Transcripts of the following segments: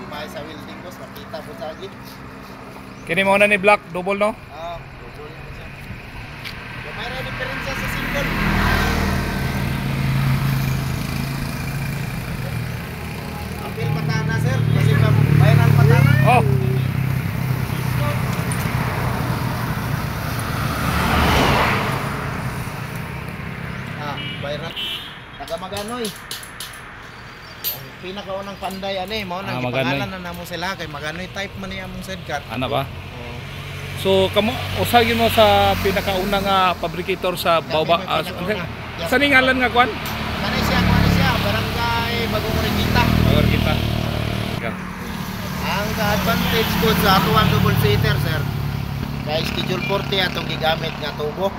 may sa welding boss, makita po sa agit. Kini mo na ni black double no? Double na siya. So, mayroon diferensya sa single. Apil patana sir, kasi bayaran patana. Oh. Bayaran. Taga Maganoy. Ang pinakaunang panday ani, mao nang Maganoy. gipangalan na namo sila kay Maganoy type man niya among sidecar. Ana ba? So kamo usagi mo sa pinakauna nga fabricator sa Baoba. Sa ngalan nga kwan? Kani siya, barangay Bagong Regita. Agar kita. Ang ka-advantage ko sa atuang double seater sir, kay schedule 40 atong gigamit nga tubo.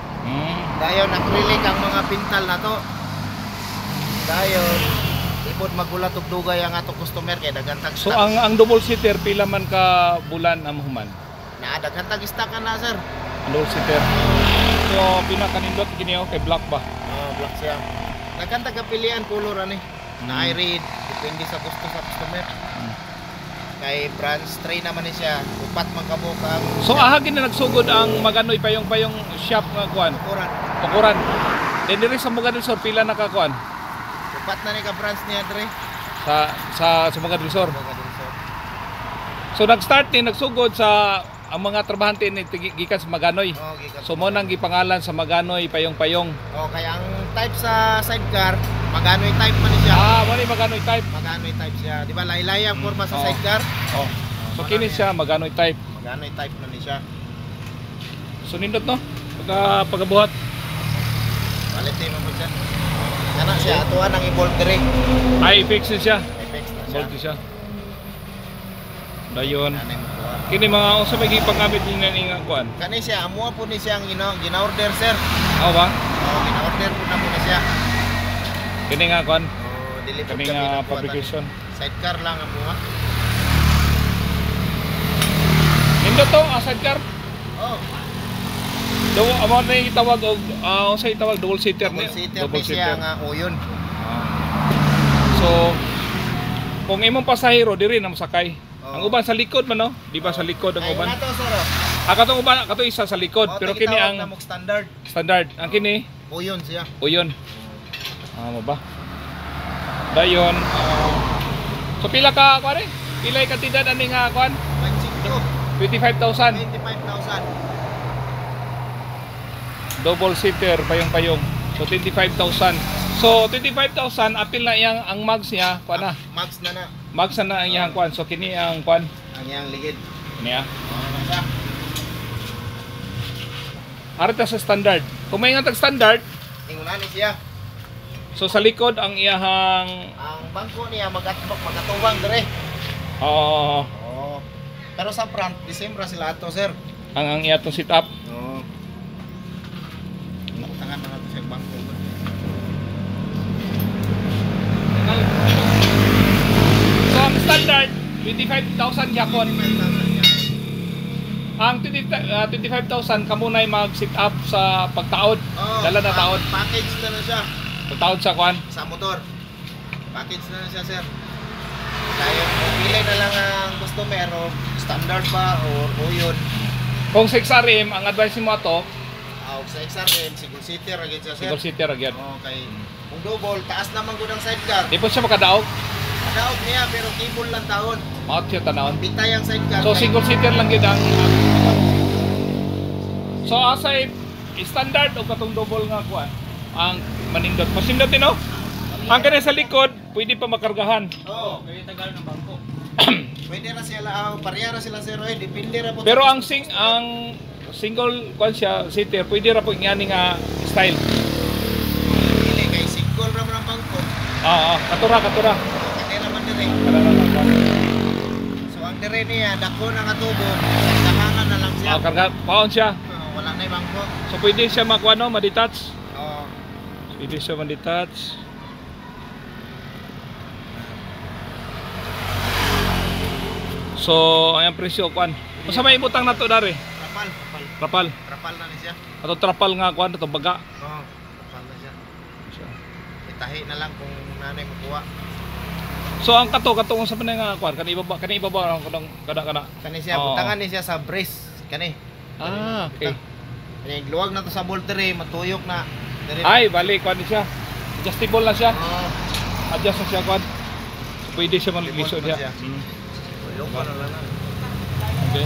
Dayon acrylic ang mga pintal na to. Dayon ipod magulat og dugay ang ato customer kay daghan tag So stock. ang double seater pila man ka bulan ang human? Na daghan tag stock na sir. Ang double seater. So pinakanindot kini kay black ba? Black siya. Daghan tag pilihan color ani. Na I read depende sa gusto sa customer. Kay branch 3 naman ni siya. Upat man kabuk ang So ahagin na nagsugod ang Maganoy payong shop nga kuan. Ukuran. Then diri sa Maganoy Sur pila nakakuan upat na ni ka branch niya dre. sa Maganoy Sur. So nag-start ni nagsugod sa ang mga trabahante ni gikan sa Maganoy. So mo nang gipangalan sa Maganoy payong. Okay, ang type sa sidecar, Maganoy type man ni siya. Mo ni Maganoy type. Maganoy type siya. Di ba laylay ang forma sa sidecar? So kini siya Maganoy type. Maganoy type man ni siya. So nindot no? Pagabuhat. Quality man po siya. Kana siya atuan ang i-bolt dire. Ay fix siya. Fix na siya. Bolt siya. Dayon. Kanay mo kuha. Kini mga usa may gipangamit ni nga kuan. Kani siya amo po ni siya ang gina-order sir. Ba? Gina-order po na po ni siya. Kini nga kuan. Deliver Kini kami nga ng kuha. fabrication. Sidecar lang ang buha. Nindot to sidecar. Do amo na itawag og sa itawag double seater ni. Double seater nga uyon. So kung imong pasahero diri na mosakay. Ang uban sa likod man no? Di ba sa likod ang uban? Ay nato sir. Katong uban kato isa sa likod pero kini ang standard. Standard. Ang kini Uyon siya. uyon. Mo ba? Dayon so pila ka kuan Pila ka tidad ani nga kuan? 25,000. 25,000. Double seater payong. So 25,000. So 25,000 apil na iyang ang mags niya kuan na. Max na na. Mags na ang iyang kuan. So kini ang kuan Ang iyang ligid. niya. Siya. Arita sa standard. Kung may nga tag standard, Ingunan ni siya. so sa likod ang iyahang Ang bangko niya magatubang dire. oh, Pero sa front, December sila ato sir. ang iyatong sit up. Tangan na nato sa bangko. So ang standard 25,000 yapon. Ang 25,000 kamo nay mag sit up sa pagtaod. Dala na taod. Package na na siya. Pagtaod sa kuan. Sa motor. Package na siya sir. Kaya pili na lang ang customer o standard ba o uyon. Kung sa XRM ang advice mo ato, Sa XRM, single seater agad siya sir. single seater agad. Okay. Kung double, taas naman ko ng sidecar. Di po siya makadaog. Daog niya pero cable lang taon. Maot siya tanawon. Bitay ang sidecar. So single seater lang gid ang So asay standard o katong double nga kuan ang manindot. Masindot din no? Ang kani sa likod pwede pa makargahan. Pwede tagal ng bangko. Pwede na sila, pareha na sila sir. Depende ra po. Pero ang single kuan siya seater pwede ra po ngani nga style. Dili kay single ra man bangko. Katura. Kani naman dire. So ang dire niya dako na nga tubo, kahangan na lang siya. Karga paon siya. Wala na yung bangko. So pwede siya makuano, ma-detach. Oo. Pwede siya ma-detach. So, ayang presyo kuan. Sa may ibutang nato dari. Trapal. Trapal na ni siya. Ato trapal nga kuan ato baga. Trapal na siya. Itahi na lang kung nanay makuha. So ang kato unsa man nga kuan kani ibaba ang kada. Kani siya Oo. butangan ni siya sa brace kani. Okay. Kani luwag na to sa boltere, matuyok na. Diri. Ay, bali kuan ni siya. Adjustable na siya. Oh, Adjust na siya kuan. So, pwede siya maliso Adjustable siya. siya. tuyok pa na lang. Okay.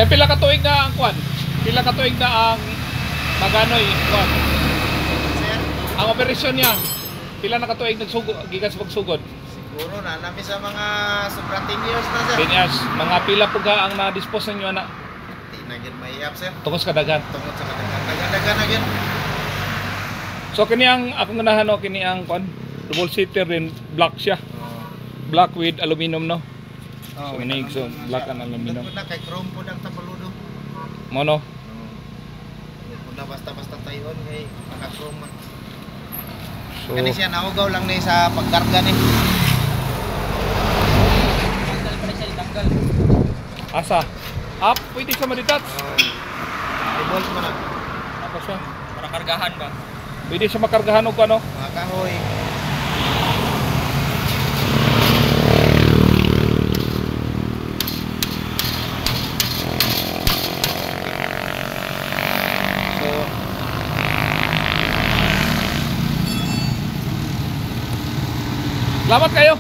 Pila ka tuig na ang kuan? Pila ka tuig na ang maganoy kuan? Sir, Ang operasyon niya. Pila na ka tuig nagsugod gikan sa pagsugod? siguro na nami sa mga sobra 10 years na sir. Pinyas, mga pila po ka ang na-dispose ninyo na Di na gyud may up sir. tungkol sa kadagan. Tungod sa kadagan na gyud. So kini ang akong ganahan no kini ang kuan double seater rin black siya. Black with aluminum no. So kini so black and aluminum. Na kay chrome po ang tapaludo. Mono. Na basta-basta tayon kay naka-chrome man. So Kani siya naugaw lang ni sa pagkarga ni. Tanggal pa siya, tanggal. asa. Up, pwede siya ma-detach. Revolt man na. Ako siya. Para kargahan ba? Pwede siya makargahan og ano. Mga kahoy. So, Salamat kayo.